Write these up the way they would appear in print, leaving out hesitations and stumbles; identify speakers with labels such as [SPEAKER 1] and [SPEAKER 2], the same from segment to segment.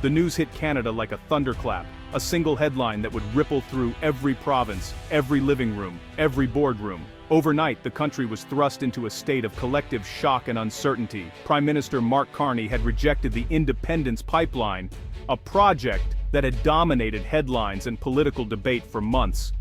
[SPEAKER 1] The news hit Canada like a thunderclap, a single headline that would ripple through every province, every living room, every boardroom. Overnight, the country was thrust into a state of collective shock and uncertainty. Prime Minister Mark Carney had rejected the Independence Pipeline, a project that had dominated headlines and political debate for months.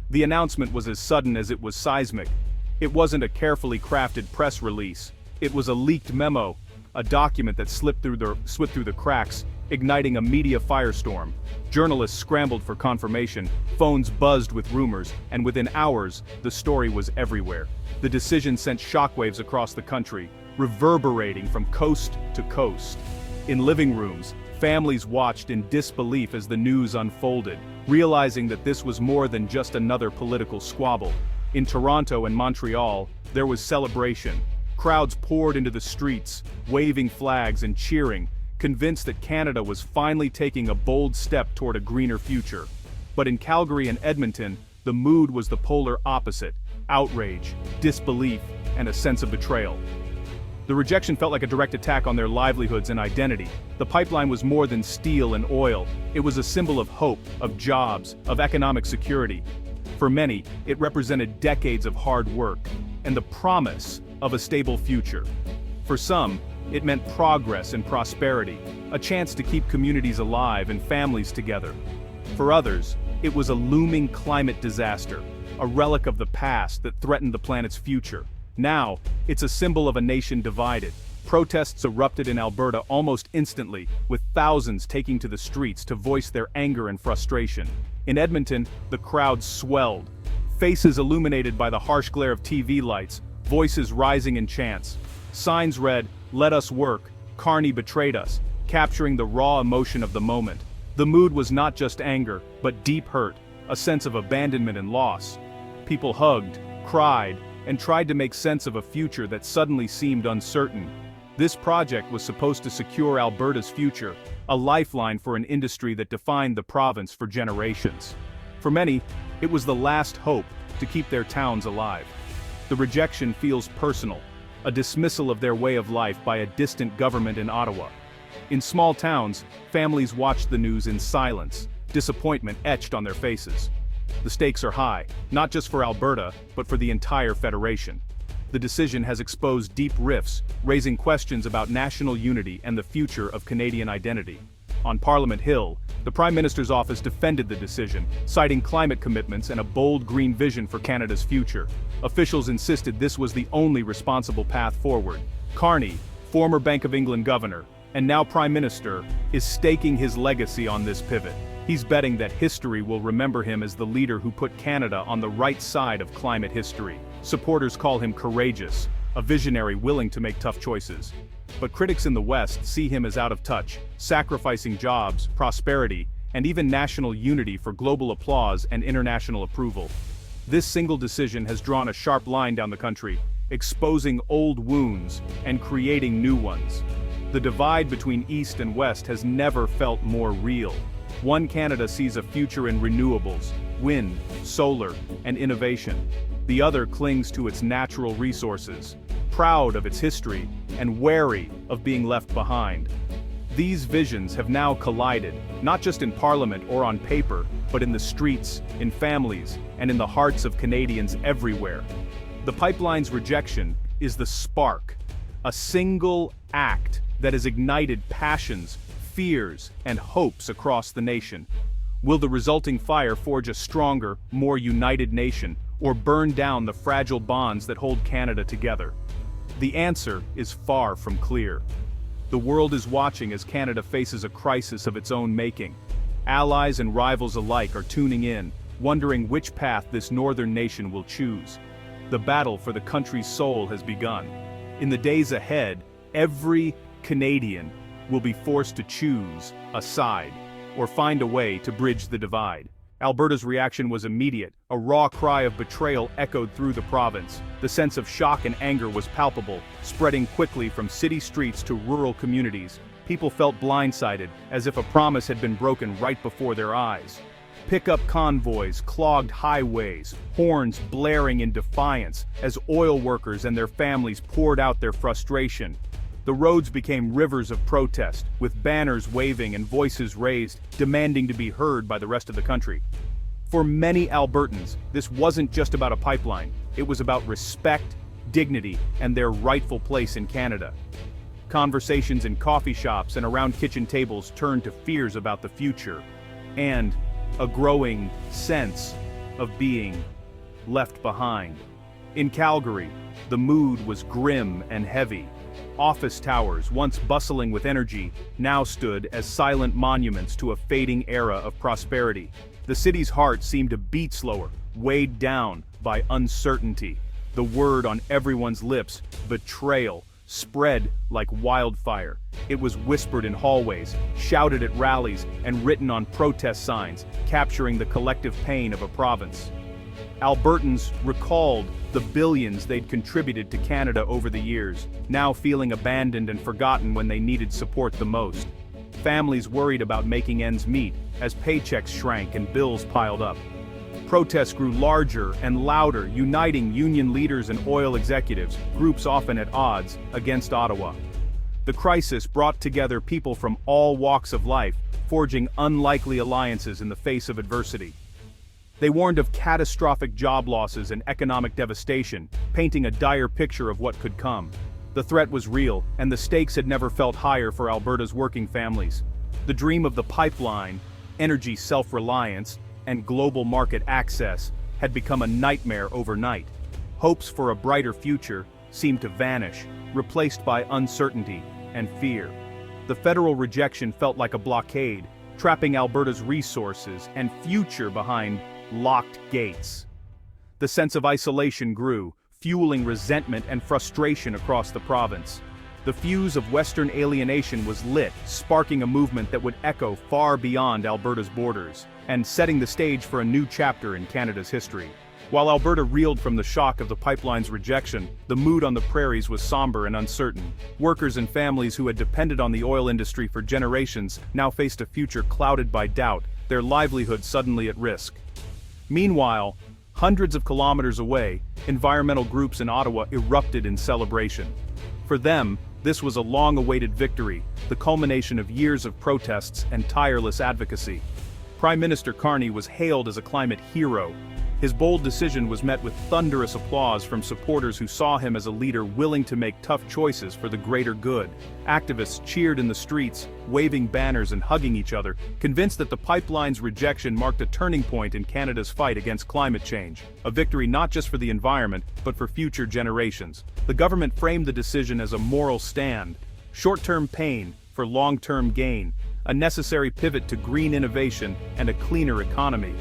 [SPEAKER 1] The announcement was as sudden as it was seismic. It wasn't a carefully crafted press release. It was a leaked memo, a document that slipped through the cracks, igniting a media firestorm. Journalists scrambled for confirmation, phones buzzed with rumors, and within hours, the story was everywhere. The decision sent shockwaves across the country, reverberating from coast to coast. In living rooms, families watched in disbelief as the news unfolded, realizing that this was more than just another political squabble. In Toronto and Montreal, there was celebration. Crowds poured into the streets, waving flags and cheering, convinced that Canada was finally taking a bold step toward a greener future. But in Calgary and Edmonton, the mood was the polar opposite: outrage, disbelief, and a sense of betrayal. The rejection felt like a direct attack on their livelihoods and identity. The pipeline was more than steel and oil. It was a symbol of hope, of jobs, of economic security. For many, it represented decades of hard work and the promise of a stable future. For some, it meant progress and prosperity, a chance to keep communities alive and families together. For others, it was a looming climate disaster, a relic of the past that threatened the planet's future. Now, it's a symbol of a nation divided. Protests erupted in Alberta almost instantly, with thousands taking to the streets to voice their anger and frustration. In Edmonton, the crowd swelled, faces illuminated by the harsh glare of TV lights, voices rising in chants. Signs read, "Let us work, Carney betrayed us," capturing the raw emotion of the moment. The mood was not just anger, but deep hurt, a sense of abandonment and loss. People hugged, cried, and tried to make sense of a future that suddenly seemed uncertain. This project was supposed to secure Alberta's future, a lifeline for an industry that defined the province for generations. For many, it was the last hope to keep their towns alive. The rejection feels personal, a dismissal of their way of life by a distant government in Ottawa. In small towns, families watched the news in silence, disappointment etched on their faces. The stakes are high, not just for Alberta, but for the entire federation. The decision has exposed deep rifts, raising questions about national unity and the future of Canadian identity. On Parliament Hill, the Prime Minister's office defended the decision, citing climate commitments and a bold green vision for Canada's future. Officials insisted this was the only responsible path forward. Carney, former Bank of England governor, and now Prime Minister, is staking his legacy on this pivot. He's betting that history will remember him as the leader who put Canada on the right side of climate history. Supporters call him courageous, a visionary willing to make tough choices. But critics in the West see him as out of touch, sacrificing jobs, prosperity, and even national unity for global applause and international approval. This single decision has drawn a sharp line down the country, exposing old wounds and creating new ones. The divide between East and West has never felt more real. One Canada sees a future in renewables, wind, solar, and innovation. The other clings to its natural resources, proud of its history and wary of being left behind. These visions have now collided, not just in Parliament or on paper, but in the streets, in families, and in the hearts of Canadians everywhere. The pipeline's rejection is the spark, a single act that has ignited passions, fears, and hopes across the nation. Will the resulting fire forge a stronger, more united nation, or burn down the fragile bonds that hold Canada together? The answer is far from clear. The world is watching as Canada faces a crisis of its own making. Allies and rivals alike are tuning in, wondering which path this northern nation will choose. The battle for the country's soul has begun. In the days ahead, every Canadian will be forced to choose a side, or find a way to bridge the divide. Alberta's reaction was immediate. A raw cry of betrayal echoed through the province. The sense of shock and anger was palpable, spreading quickly from city streets to rural communities. People felt blindsided, as if a promise had been broken right before their eyes. Pickup convoys clogged highways, horns blaring in defiance, as oil workers and their families poured out their frustration. The roads became rivers of protest, with banners waving and voices raised, demanding to be heard by the rest of the country. For many Albertans, this wasn't just about a pipeline, it was about respect, dignity, and their rightful place in Canada. Conversations in coffee shops and around kitchen tables turned to fears about the future, and a growing sense of being left behind. In Calgary, the mood was grim and heavy. Office towers, once bustling with energy, now stood as silent monuments to a fading era of prosperity. The city's heart seemed to beat slower, weighed down by uncertainty. The word on everyone's lips, betrayal, spread like wildfire. It was whispered in hallways, shouted at rallies, and written on protest signs, capturing the collective pain of a province. Albertans recalled the billions they'd contributed to Canada over the years, now feeling abandoned and forgotten when they needed support the most. Families worried about making ends meet as paychecks shrank and bills piled up. Protests grew larger and louder, uniting union leaders and oil executives, groups often at odds, against Ottawa. The crisis brought together people from all walks of life, forging unlikely alliances in the face of adversity. They warned of catastrophic job losses and economic devastation, painting a dire picture of what could come. The threat was real, and the stakes had never felt higher for Alberta's working families. The dream of the pipeline, energy self-reliance, and global market access had become a nightmare overnight. Hopes for a brighter future seemed to vanish, replaced by uncertainty and fear. The federal rejection felt like a blockade, trapping Alberta's resources and future behind locked gates. The sense of isolation grew, fueling resentment and frustration across the province. The fuse of Western alienation was lit, sparking a movement that would echo far beyond Alberta's borders, and setting the stage for a new chapter in Canada's history. While Alberta reeled from the shock of the pipeline's rejection, the mood on the prairies was somber and uncertain. Workers and families who had depended on the oil industry for generations now faced a future clouded by doubt, their livelihood suddenly at risk. Meanwhile, hundreds of kilometers away, environmental groups in Ottawa erupted in celebration. For them, this was a long-awaited victory, the culmination of years of protests and tireless advocacy. Prime Minister Carney was hailed as a climate hero. His bold decision was met with thunderous applause from supporters who saw him as a leader willing to make tough choices for the greater good. Activists cheered in the streets, waving banners and hugging each other, convinced that the pipeline's rejection marked a turning point in Canada's fight against climate change, a victory not just for the environment, but for future generations. The government framed the decision as a moral stand, short-term pain for long-term gain, a necessary pivot to green innovation and a cleaner economy.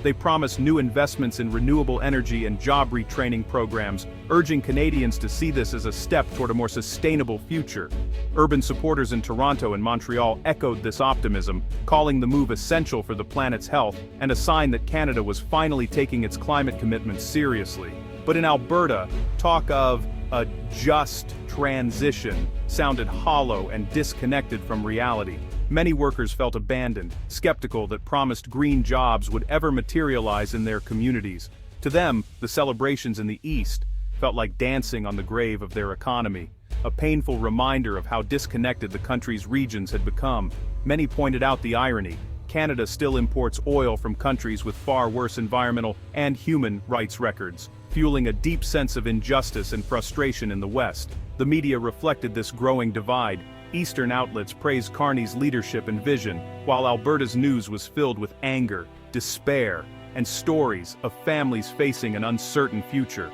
[SPEAKER 1] They promised new investments in renewable energy and job retraining programs, urging Canadians to see this as a step toward a more sustainable future. Urban supporters in Toronto and Montreal echoed this optimism, calling the move essential for the planet's health and a sign that Canada was finally taking its climate commitments seriously. But in Alberta, talk of a just transition sounded hollow and disconnected from reality. Many workers felt abandoned, skeptical that promised green jobs would ever materialize in their communities. To them, the celebrations in the East felt like dancing on the grave of their economy, a painful reminder of how disconnected the country's regions had become. Many pointed out the irony. Canada still imports oil from countries with far worse environmental and human rights records, fueling a deep sense of injustice and frustration in the West. The media reflected this growing divide. Eastern outlets praised Carney's leadership and vision, while Alberta's news was filled with anger, despair, and stories of families facing an uncertain future.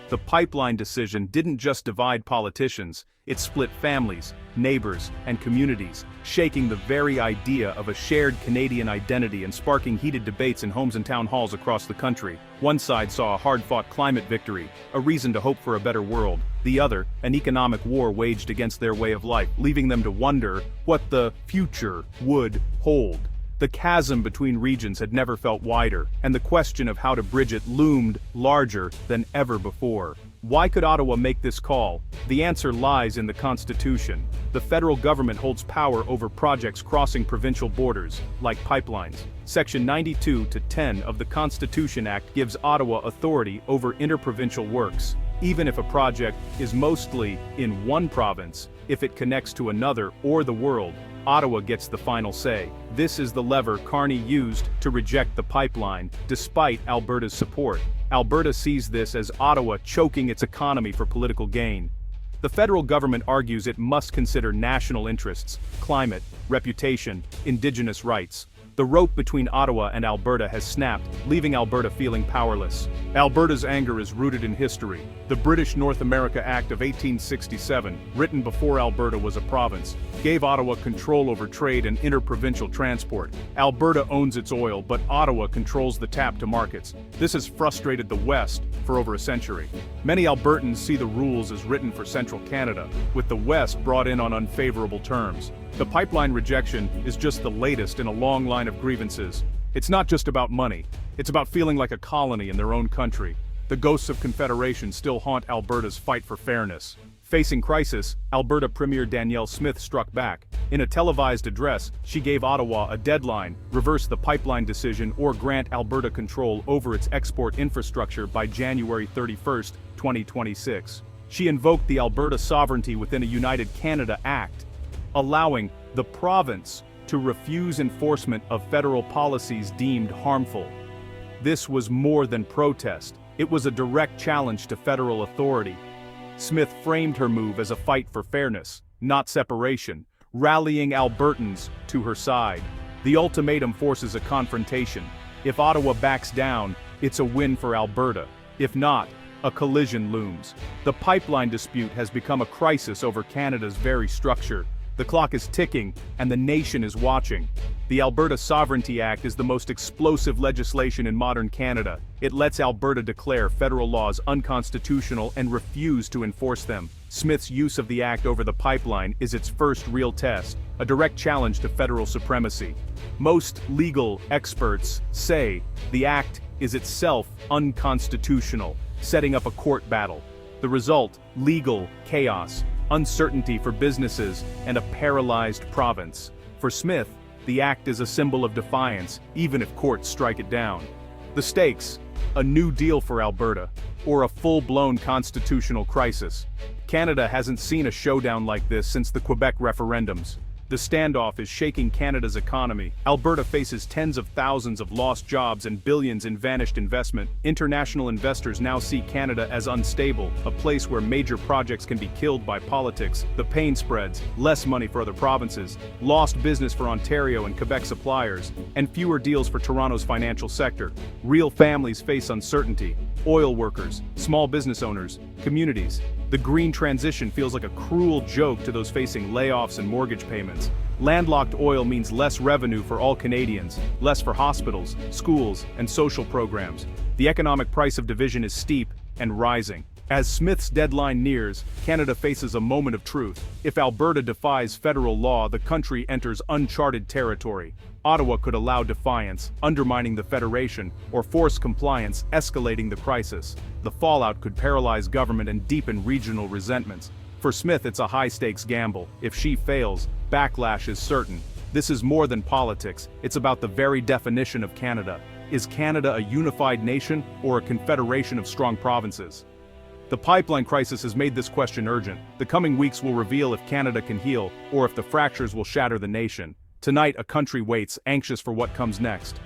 [SPEAKER 1] The pipeline decision didn't just divide politicians, it split families, neighbors, and communities, shaking the very idea of a shared Canadian identity and sparking heated debates in homes and town halls across the country. One side saw a hard-fought climate victory, a reason to hope for a better world. The other, an economic war waged against their way of life, leaving them to wonder what the future would hold. The chasm between regions had never felt wider, and the question of how to bridge it loomed larger than ever before. Why could Ottawa make this call? The answer lies in the Constitution. The federal government holds power over projects crossing provincial borders, like pipelines. Section 92 to 10 of the Constitution Act gives Ottawa authority over interprovincial works. Even if a project is mostly in one province, if it connects to another or the world, Ottawa gets the final say. This is the lever Carney used to reject the pipeline, despite Alberta's support. Alberta sees this as Ottawa choking its economy for political gain. The federal government argues it must consider national interests, climate, reputation, Indigenous rights. The rope between Ottawa and Alberta has snapped, leaving Alberta feeling powerless. Alberta's anger is rooted in history. The British North America Act of 1867, written before Alberta was a province, gave Ottawa control over trade and interprovincial transport. Alberta owns its oil, but Ottawa controls the tap to markets. This has frustrated the West for over a century. Many Albertans see the rules as written for central Canada, with the West brought in on unfavorable terms. The pipeline rejection is just the latest in a long line of grievances. It's not just about money, it's about feeling like a colony in their own country. The ghosts of Confederation still haunt Alberta's fight for fairness. Facing crisis, Alberta Premier Danielle Smith struck back. In a televised address, she gave Ottawa a deadline: reverse the pipeline decision or grant Alberta control over its export infrastructure by January 31, 2026. She invoked the Alberta Sovereignty within a United Canada Act, allowing the province to refuse enforcement of federal policies deemed harmful. This was more than protest, it was a direct challenge to federal authority. Smith framed her move as a fight for fairness, not separation, rallying Albertans to her side. The ultimatum forces a confrontation. If Ottawa backs down, it's a win for Alberta. If not, a collision looms. The pipeline dispute has become a crisis over Canada's very structure. The clock is ticking, and the nation is watching. The Alberta Sovereignty Act is the most explosive legislation in modern Canada. It lets Alberta declare federal laws unconstitutional and refuse to enforce them. Smith's use of the act over the pipeline is its first real test, a direct challenge to federal supremacy. Most legal experts say the act is itself unconstitutional, setting up a court battle. The result: legal chaos, uncertainty for businesses, and a paralyzed province. For Smith, the act is a symbol of defiance, even if courts strike it down. The stakes: a new deal for Alberta, or a full-blown constitutional crisis. Canada hasn't seen a showdown like this since the Quebec referendums. The standoff is shaking Canada's economy. Alberta faces tens of thousands of lost jobs and billions in vanished investment. International investors now see Canada as unstable, a place where major projects can be killed by politics. The pain spreads: less money for other provinces, lost business for Ontario and Quebec suppliers, and fewer deals for Toronto's financial sector. Real families face uncertainty: oil workers, small business owners, communities. The green transition feels like a cruel joke to those facing layoffs and mortgage payments. Landlocked oil means less revenue for all Canadians, less for hospitals, schools, and social programs. The economic price of division is steep and rising. As Smith's deadline nears, Canada faces a moment of truth. If Alberta defies federal law, the country enters uncharted territory. Ottawa could allow defiance, undermining the federation, or force compliance, escalating the crisis. The fallout could paralyze government and deepen regional resentments. For Smith, it's a high-stakes gamble. If she fails, backlash is certain. This is more than politics, it's about the very definition of Canada. Is Canada a unified nation, or a confederation of strong provinces? The pipeline crisis has made this question urgent. The coming weeks will reveal if Canada can heal, or if the fractures will shatter the nation. Tonight, a country waits, anxious for what comes next.